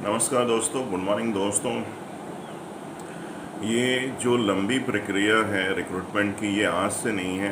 नमस्कार दोस्तों, good morning दोस्तों। ये जो लंबी प्रक्रिया है रिक्रूटमेंट की, ये आज से नहीं है,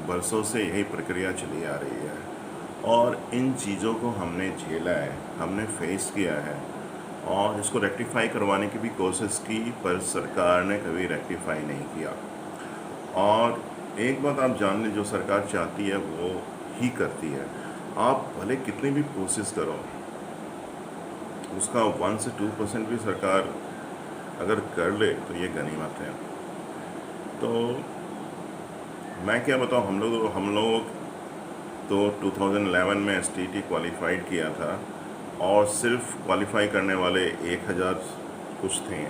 बरसों से यही प्रक्रिया चली आ रही है। और इन चीज़ों को हमने झेला है, हमने फेस किया है और इसको रेक्टिफाई करवाने की भी कोशिश की, पर सरकार ने कभी रेक्टिफाई नहीं किया। और एक बात आप जान लें, जो सरकार चाहती है वो ही करती है। आप भले कितनी भी कोशिश करो, उसका 1 से 2% भी सरकार अगर कर ले तो ये गनीमत है। तो मैं क्या बताऊँ, हम लोग तो 2011 में एसटीटी क्वालिफाइड किया था और सिर्फ क्वालिफाई करने वाले 1000 कुछ थे।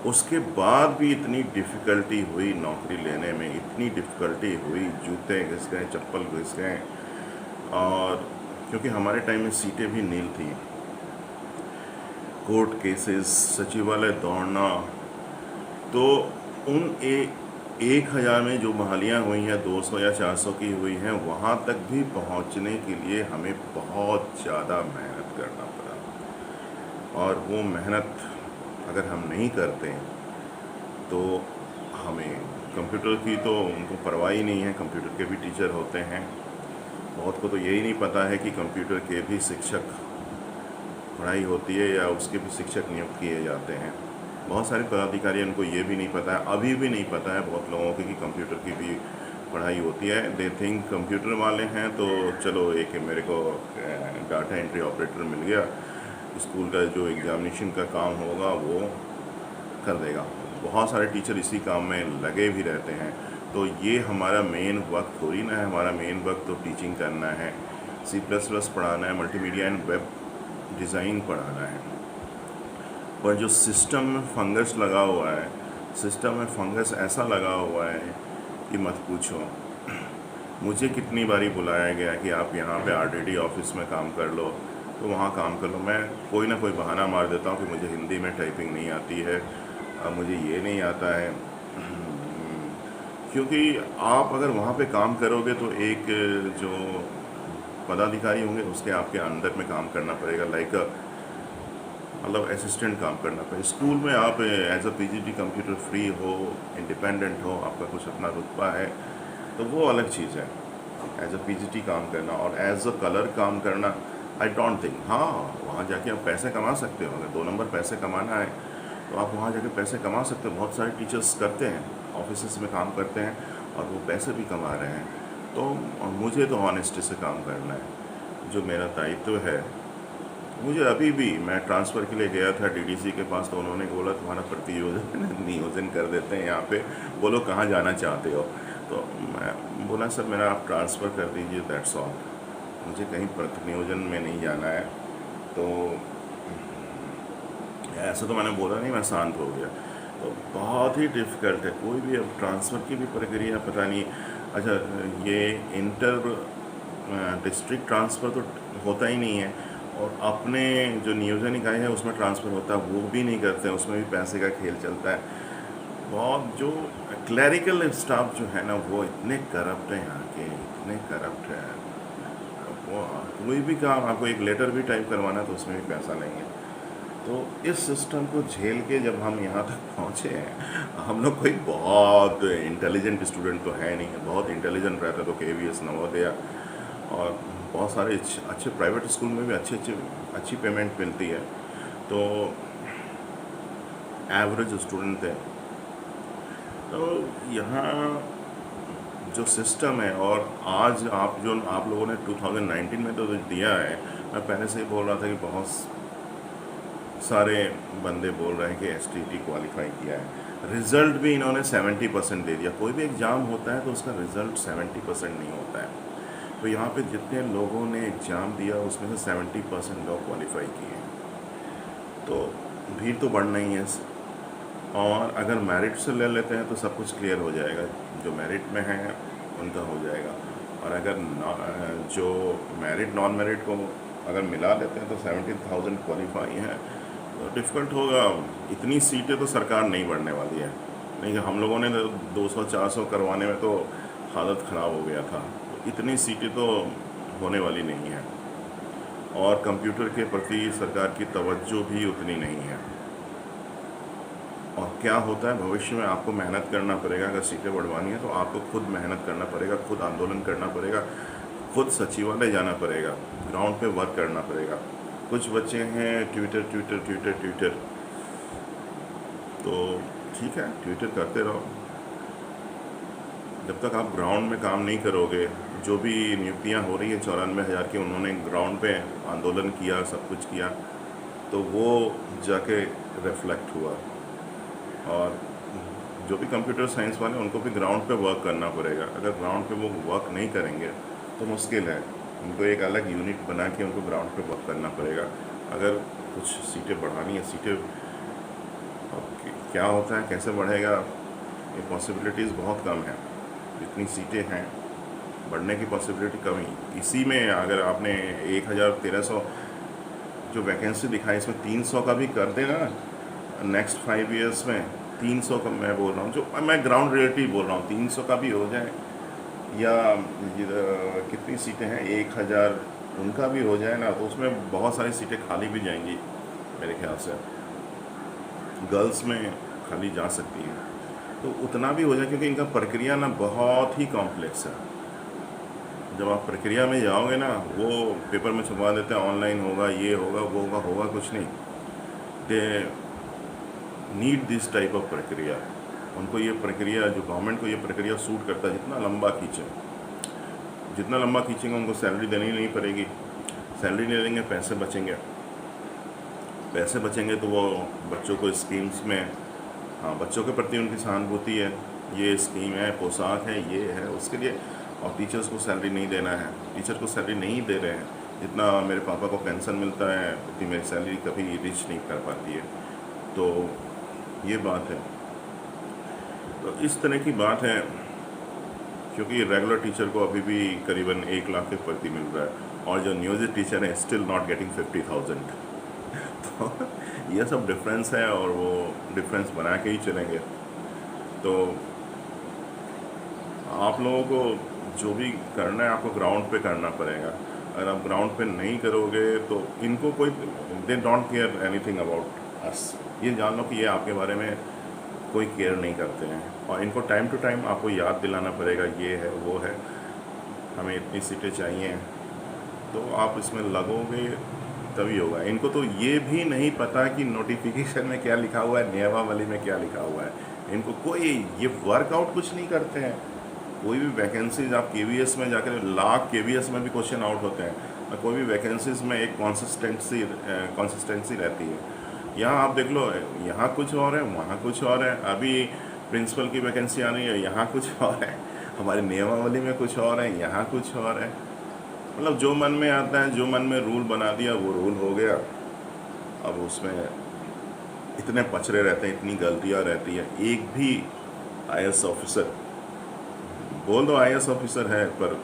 उसके बाद भी इतनी डिफ़िकल्टी हुई नौकरी लेने में, इतनी डिफ़िकल्टी हुई, जूते घिस गए, चप्पल घिस गए। और क्योंकि हमारे टाइम में सीटें भी नील थी, कोर्ट केसेस, सचिवालय दौड़ना, तो उन 1000 में जो बहालियाँ हुई हैं, 200 या 400 की हुई हैं, वहाँ तक भी पहुँचने के लिए हमें बहुत ज़्यादा मेहनत करना पड़ा। और वो मेहनत अगर हम नहीं करते तो हमें कंप्यूटर की तो उनको परवाह ही नहीं है। कंप्यूटर के भी टीचर होते हैं, बहुत को तो यही नहीं पता है कि कंप्यूटर के भी शिक्षक पढ़ाई होती है या उसके भी शिक्षक नियुक्त किए जाते हैं। बहुत सारे पदाधिकारी, उनको ये भी नहीं पता है, अभी भी नहीं पता है बहुत लोगों को कि कंप्यूटर की भी पढ़ाई होती है। दे थिंक कंप्यूटर वाले हैं तो चलो, एक मेरे को डाटा एंट्री ऑपरेटर मिल गया, स्कूल का जो एग्जामिनेशन का काम होगा वो कर देगा। बहुत सारे टीचर इसी काम में लगे भी रहते हैं। तो ये हमारा मेन वक्त थोड़ी ना है, हमारा मेन वक्त तो टीचिंग करना है, C++ पढ़ाना है, मल्टीमीडिया एंड वेब डिज़ाइन पढ़ाना है। पर जो सिस्टम में फंगस लगा हुआ है, सिस्टम में फंगस ऐसा लगा हुआ है कि मत पूछो। मुझे कितनी बारी बुलाया गया कि आप यहाँ पे आरडीडी ऑफिस में काम कर लो, तो वहाँ काम कर लो। मैं कोई ना कोई बहाना मार देता हूँ कि मुझे हिंदी में टाइपिंग नहीं आती है, मुझे ये नहीं आता है। क्योंकि आप अगर वहाँ पे काम करोगे तो एक जो पदाधिकारी होंगे उसके आपके अंदर में काम करना पड़ेगा, लाइक मतलब असिस्टेंट काम करना पड़ेगा। स्कूल में आप as a PGT computer free हो, इंडिपेंडेंट हो, आपका कुछ अपना रुतबा है, तो वो अलग चीज़ है। एज अ पीजीटी काम करना और एज अ कलर काम करना, आई डोंट थिंक। हाँ, वहाँ जाके आप पैसे कमा सकते हो, अगर 2 नंबर पैसे कमाना है तो आप वहाँ जाके पैसे कमा सकते हो। बहुत सारे टीचर्स करते हैं, ऑफिस में काम करते हैं और वो पैसे भी कमा रहे हैं। तो मुझे तो ऑनेस्टी से काम करना है, जो मेरा दायित्व है। मुझे अभी भी, मैं ट्रांसफ़र के लिए गया था डीडीसी के पास, तो उन्होंने बोला तुम्हारा प्रतियोजन नियोजन कर देते हैं यहाँ पे, बोलो कहाँ जाना चाहते हो। तो मैं बोला सर मेरा आप ट्रांसफ़र कर दीजिए, दैट्स ऑल, मुझे कहीं प्रतिनियोजन में नहीं जाना है। तो ऐसा तो मैंने बोला नहीं, मैं शांत हो गया। तो बहुत ही डिफ़िकल्ट है, कोई भी अब ट्रांसफ़र की भी प्रक्रिया पता नहीं। अच्छा, ये इंटर डिस्ट्रिक्ट ट्रांसफ़र तो होता ही नहीं है, और अपने जो नियोजन इकाई है उसमें ट्रांसफ़र होता है वो भी नहीं करते हैं, उसमें भी पैसे का खेल चलता है। बहुत जो क्लरिकल स्टाफ जो है ना, वो इतने करप्ट हैं यहाँ के, इतने करप्ट हैं। वो कोई भी काम, आपको एक लेटर भी टाइप करवाना तो उसमें भी पैसा लेंगे। तो इस सिस्टम को झेल के जब हम यहाँ तक पहुँचे हैं, हम लोग कोई बहुत इंटेलिजेंट स्टूडेंट तो है नहीं, बहुत इंटेलिजेंट रहता तो KVS नवोदया और बहुत सारे अच्छे प्राइवेट स्कूल में भी अच्छी पेमेंट मिलती है। तो एवरेज स्टूडेंट थे। तो यहाँ जो सिस्टम है, और आज आप लोगों ने 2019 में तो दिया है, मैं पहले से ही बोल रहा था कि बहुत सारे बंदे बोल रहे हैं कि STT क्वालिफाई किया है। रिज़ल्ट भी इन्होंने 70% दे दिया। कोई भी एग्ज़ाम होता है तो उसका रिज़ल्ट 70% नहीं होता है। तो यहाँ पे जितने लोगों ने एग्ज़ाम दिया उसमें से 70% लोग क्वालिफाई किए। तो भीड़ तो बढ़ना ही है। और अगर मेरिट से ले लेते हैं तो सब कुछ क्लियर हो जाएगा, जो मेरिट में है उनका हो जाएगा। और अगर जो मेरिट नॉन मेरिट को अगर मिला लेते हैं तो 17,000 क्वालिफाई हैं, तो डिफ़िकल्ट होगा। इतनी सीटें तो सरकार नहीं बढ़ने वाली है, नहीं कि हम लोगों ने 200-400 करवाने में तो हालत ख़राब हो गया था, तो इतनी सीटें तो होने वाली नहीं है। और कंप्यूटर के प्रति सरकार की तवज्जो भी उतनी नहीं है। और क्या होता है, भविष्य में आपको मेहनत करना पड़ेगा। अगर सीटें बढ़वानी है तो आपको खुद मेहनत करना पड़ेगा, खुद आंदोलन करना पड़ेगा, खुद सचिवालय जाना पड़ेगा, ग्राउंड पे वर्क करना पड़ेगा। कुछ बच्चे हैं ट्विटर ट्विटर ट्विटर ट्विटर, तो ठीक है, ट्विटर करते रहो। जब तक आप ग्राउंड में काम नहीं करोगे, जो भी नियुक्तियां हो रही है 94,000 की, उन्होंने ग्राउंड पे आंदोलन किया, सब कुछ किया, तो वो जाके रिफ्लेक्ट हुआ। और जो भी कंप्यूटर साइंस वाले, उनको भी ग्राउंड पे वर्क करना पड़ेगा। अगर ग्राउंड पे वो वर्क नहीं करेंगे तो मुश्किल है। उनको एक अलग यूनिट बना के उनको ग्राउंड पे वर्क करना पड़ेगा। अगर कुछ सीटें बढ़ानी है, सीटें क्या होता है, कैसे बढ़ेगा, ये पॉसिबिलिटीज़ बहुत कम है। इतनी सीटें हैं, बढ़ने की पॉसिबिलिटी कम ही। इसी में अगर आपने 1,1300 जो वैकेंसी दिखाई, इसमें 300 का भी कर देना नेक्स्ट 5 ईयर्स में, 300 का मैं बोल रहा हूँ, जो मैं ग्राउंड रियलिटी बोल रहा हूँ, 300 का भी हो जाए, या कितनी सीटें हैं 1,000 उनका भी हो जाए ना, तो उसमें बहुत सारी सीटें खाली भी जाएंगी मेरे ख्याल से। गर्ल्स में खाली जा सकती है, तो उतना भी हो जाए, क्योंकि इनका प्रक्रिया ना बहुत ही कॉम्प्लेक्स है। जब आप प्रक्रिया में जाओगे ना, वो पेपर में छपवा देते हैं ऑनलाइन होगा, ये होगा, वो होगा, होगा कुछ नहीं। They need this type of प्रक्रिया। उनको ये प्रक्रिया, जो गवर्नमेंट को ये प्रक्रिया सूट करता है, जितना लंबा खींचेंगे उनको सैलरी देनी नहीं पड़ेगी। सैलरी नहीं देंगे, पैसे बचेंगे तो वो बच्चों को स्कीम्स में, हाँ, बच्चों के प्रति उनकी सहानुभूति है, ये स्कीम है, पोशाक है, ये है, उसके लिए। और टीचर्स को सैलरी नहीं देना है, टीचर को सैलरी नहीं दे रहे हैं। जितना मेरे पापा को पेंशन मिलता है, उतनी मेरी सैलरी कभी रीच नहीं कर पाती है। तो ये बात है। तो इस तरह की बात है, क्योंकि रेगुलर टीचर को अभी भी करीबन 1 लाख के प्रति मिल रहा है, और जो नियोजित टीचर है स्टिल नॉट गेटिंग 50,000। तो ये सब डिफरेंस है, और वो डिफरेंस बना के ही चलेंगे। तो आप लोगों को जो भी करना है, आपको ग्राउंड पे करना पड़ेगा। अगर आप ग्राउंड पे नहीं करोगे तो इनको कोई, they don't care anything about us. ये जान लो कि ये आपके बारे में कोई केयर नहीं करते हैं, और इनको टाइम टू टाइम आपको याद दिलाना पड़ेगा, ये है, वो है, हमें इतनी सीटें चाहिए। तो आप इसमें लगोगे तभी होगा। इनको तो ये भी नहीं पता कि नोटिफिकेशन में क्या लिखा हुआ है, नियमावली में क्या लिखा हुआ है। इनको कोई ये वर्कआउट कुछ नहीं करते हैं। कोई भी वैकेंसीज आप KVS में जाकर, लाख KVS में भी क्वेश्चन आउट होते हैं, और कोई भी वैकेंसीज में एक कंसिस्टेंसी रहती है। यहाँ आप देख लो, यहाँ कुछ और है, वहाँ कुछ और है। अभी प्रिंसिपल की वैकेंसी आ रही है, यहाँ कुछ और है। हमारी नियमावली में कुछ और है, यहाँ कुछ और है। मतलब जो मन में आता है, जो मन में रूल बना दिया, वो रूल हो गया। अब उसमें इतने पचड़े रहते हैं, इतनी गलतियाँ रहती है। एक भी IAS ऑफिसर, बोल दो IAS ऑफिसर है, पर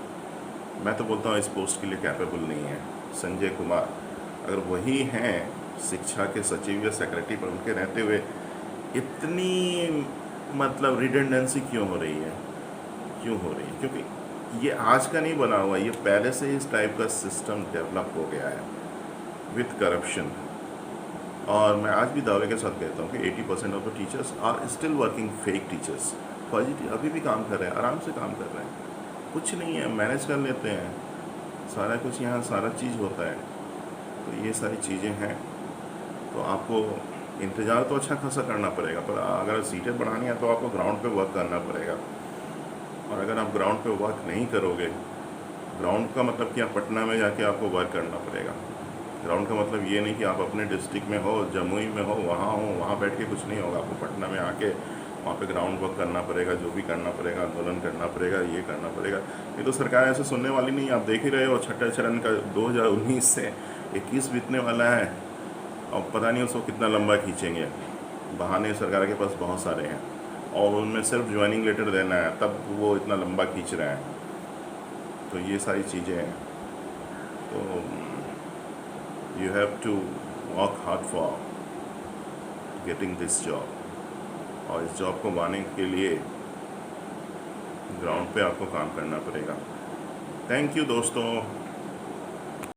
मैं तो बोलता हूँ इस पोस्ट के लिए कैपेबल नहीं है। संजय कुमार अगर वही हैं शिक्षा के सचिव या सेक्रेटरी, पर उनके रहते हुए इतनी मतलब रिडेंडेंसी क्यों हो रही है, क्योंकि ये आज का नहीं बना हुआ, ये पहले से इस टाइप का सिस्टम डेवलप हो गया है विथ करप्शन। और मैं आज भी दावे के साथ कहता हूँ कि 80% of the teachers are still working fake teachers. फर्जी अभी भी काम कर रहे हैं, आराम से काम कर रहे हैं, कुछ नहीं है, मैनेज कर लेते हैं सारा कुछ, यहाँ सारा चीज़ होता है। तो ये सारी चीज़ें हैं। तो आपको इंतज़ार तो अच्छा खासा करना पड़ेगा, पर अगर सीटें बढ़ानी है तो आपको ग्राउंड पे वर्क करना पड़ेगा। और अगर आप ग्राउंड पे वर्क नहीं करोगे, ग्राउंड का मतलब कि आप पटना में जाके आपको वर्क करना पड़ेगा। ग्राउंड का मतलब ये नहीं कि आप अपने डिस्ट्रिक्ट में हो, जमुई में हो, वहाँ बैठ के कुछ नहीं होगा। आपको पटना में आके वहाँ पे ग्राउंड वर्क करना पड़ेगा, जो भी करना पड़ेगा, आंदोलन करना पड़ेगा, ये करना पड़ेगा। ये तो सरकार ऐसे सुनने वाली नहीं, आप देख ही रहे हो। छठे चरण का 2019 से 21 बीतने वाला है, और पता नहीं उसको कितना लंबा खींचेंगे। बहाने सरकार के पास बहुत सारे हैं, और उनमें सिर्फ ज्वाइनिंग लेटर देना है, तब वो इतना लंबा खींच रहे हैं। तो ये सारी चीज़ें हैं। तो you have to work hard for getting this job, और इस जॉब को पाने के लिए ग्राउंड पे आपको काम करना पड़ेगा। थैंक यू दोस्तों।